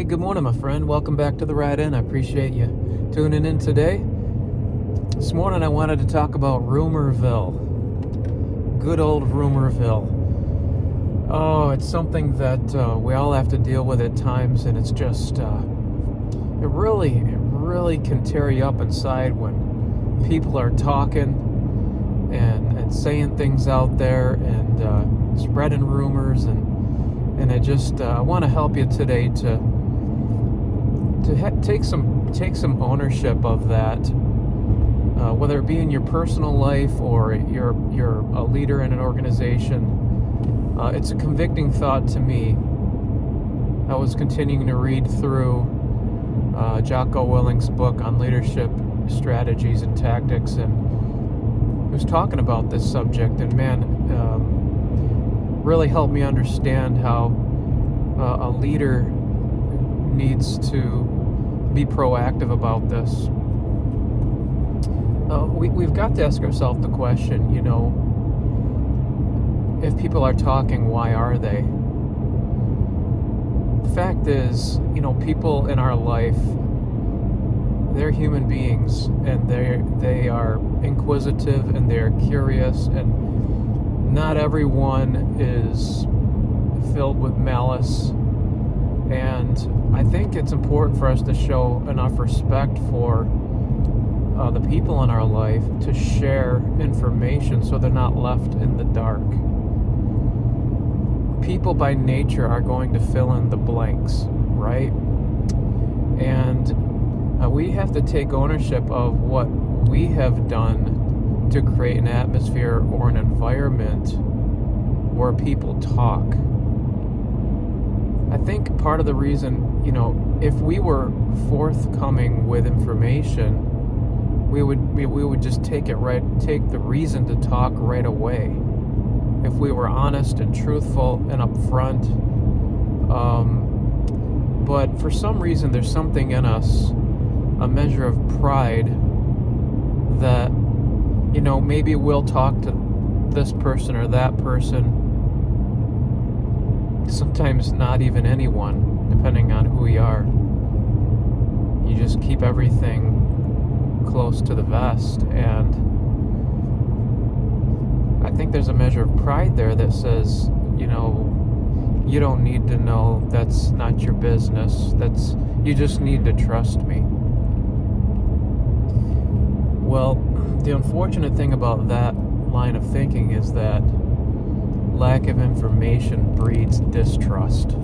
Hey, good morning, my friend. Welcome back to the Ride In. I appreciate you tuning in today. This morning I wanted to talk about Rumorville. Good old Rumorville. Oh, it's something that we all have to deal with at times, and it's just, it really can tear you up inside when people are talking and saying things out there and spreading rumors, and I want to help you today to take some ownership of that, whether it be in your personal life or you're a leader in an organization. It's a convicting thought to me. I was continuing to read through Jocko Willink's book on leadership strategies and tactics, and he was talking about this subject, and man, really helped me understand how a leader needs to be proactive about this. We've got to ask ourselves the question, if people are talking, why are they? The fact is, people in our life, they're human beings, and they are inquisitive, and they're curious, and not everyone is filled with malice. And I think it's important for us to show enough respect for the people in our life to share information so they're not left in the dark. People by nature are going to fill in the blanks, right? And we have to take ownership of what we have done to create an atmosphere or an environment where people talk. I think part of the reason, if we were forthcoming with information, we would just take the reason to talk right away. If we were honest and truthful and upfront. But for some reason, there's something in us, a measure of pride, that, maybe we'll talk to this person or that person. Sometimes not even anyone, depending on who you are. You just keep everything close to the vest, and I think there's a measure of pride there that says, you don't need to know, that's not your business, you just need to trust me. Well, the unfortunate thing about that line of thinking is that lack of information breeds distrust.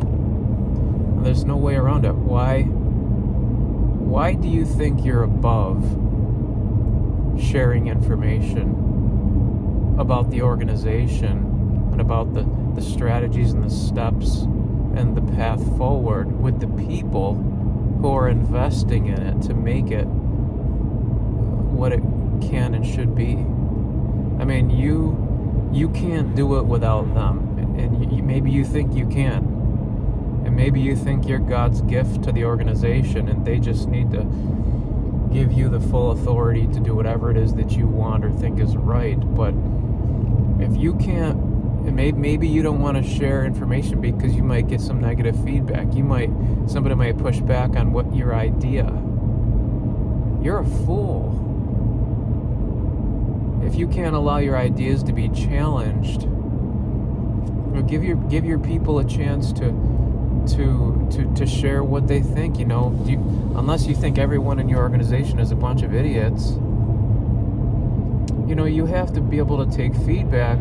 There's no way around it. Why do you think you're above sharing information about the organization and about the strategies and the steps and the path forward with the people who are investing in it to make it what it can and should be? I mean, you can't do it without them, and maybe you think you can, and maybe you think you're God's gift to the organization, and they just need to give you the full authority to do whatever it is that you want or think is right. But if you can't, and maybe you don't want to share information because you might get some negative feedback. Somebody might push back on what your idea. You're a fool. If you can't allow your ideas to be challenged, give your people a chance to share what they think. Unless you think everyone in your organization is a bunch of idiots, you have to be able to take feedback.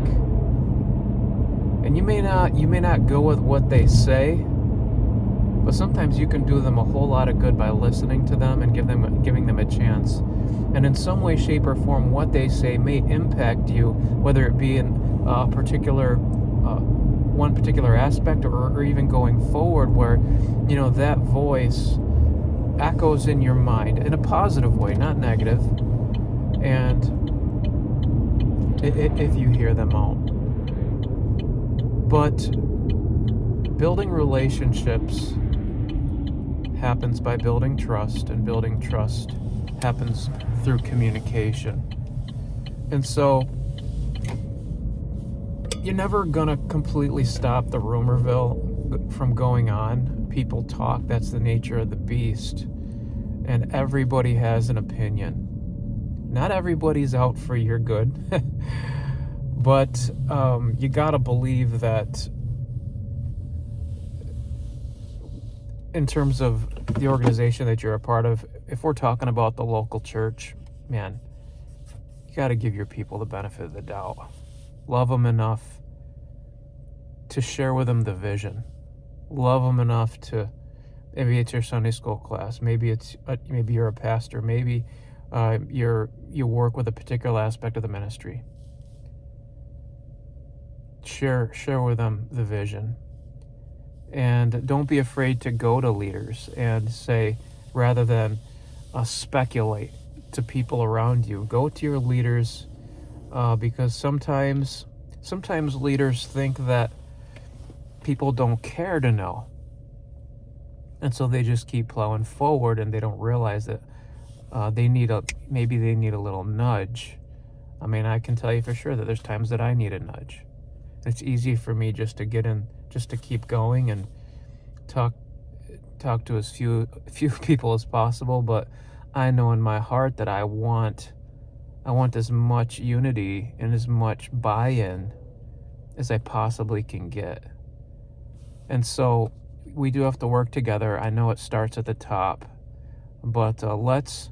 And you may not go with what they say, but sometimes you can do them a whole lot of good by listening to them and giving them a chance. And in some way, shape, or form, what they say may impact you, whether it be in one particular aspect, or even going forward, where that voice echoes in your mind in a positive way, not negative. And if you hear them out. But building relationships happens by building trust, and building trust happens through communication. And so you're never gonna completely stop the Rumorville from going on. people talk. That's the nature of the beast. And everybody has an opinion. Not everybody's out for your good. But you gotta believe that in terms of the organization that you're a part of, if we're talking about the local church, man, you gotta give your people the benefit of the doubt. Love them enough to share with them the vision. Love them enough to, maybe it's your Sunday school class, maybe it's maybe you're a pastor, maybe you work with a particular aspect of the ministry. Share with them the vision, and don't be afraid to go to leaders and say, rather than speculate to people around you, go to your leaders, because sometimes leaders think that people don't care to know, and so they just keep plowing forward, and they don't realize that maybe they need a little nudge. I mean, I can tell you for sure that there's times that I need a nudge. It's easy for me just to get in, just to keep going and talk to as few people as possible. But I know in my heart that I want as much unity and as much buy-in as I possibly can get. And so we do have to work together. I know it starts at the top, but let's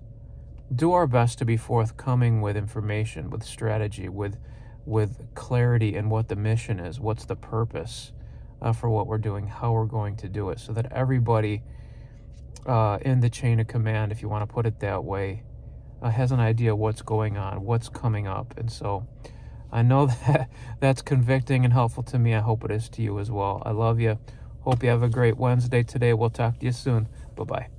do our best to be forthcoming with information, with strategy, with clarity in what the mission is, what's the purpose for what we're doing, how we're going to do it, so that everybody in the chain of command, if you want to put it that way, has an idea what's going on, what's coming up. And so I know that that's convicting and helpful to me. I hope it is to you as well. I love you. Hope you have a great Wednesday today. We'll talk to you soon. Bye-bye.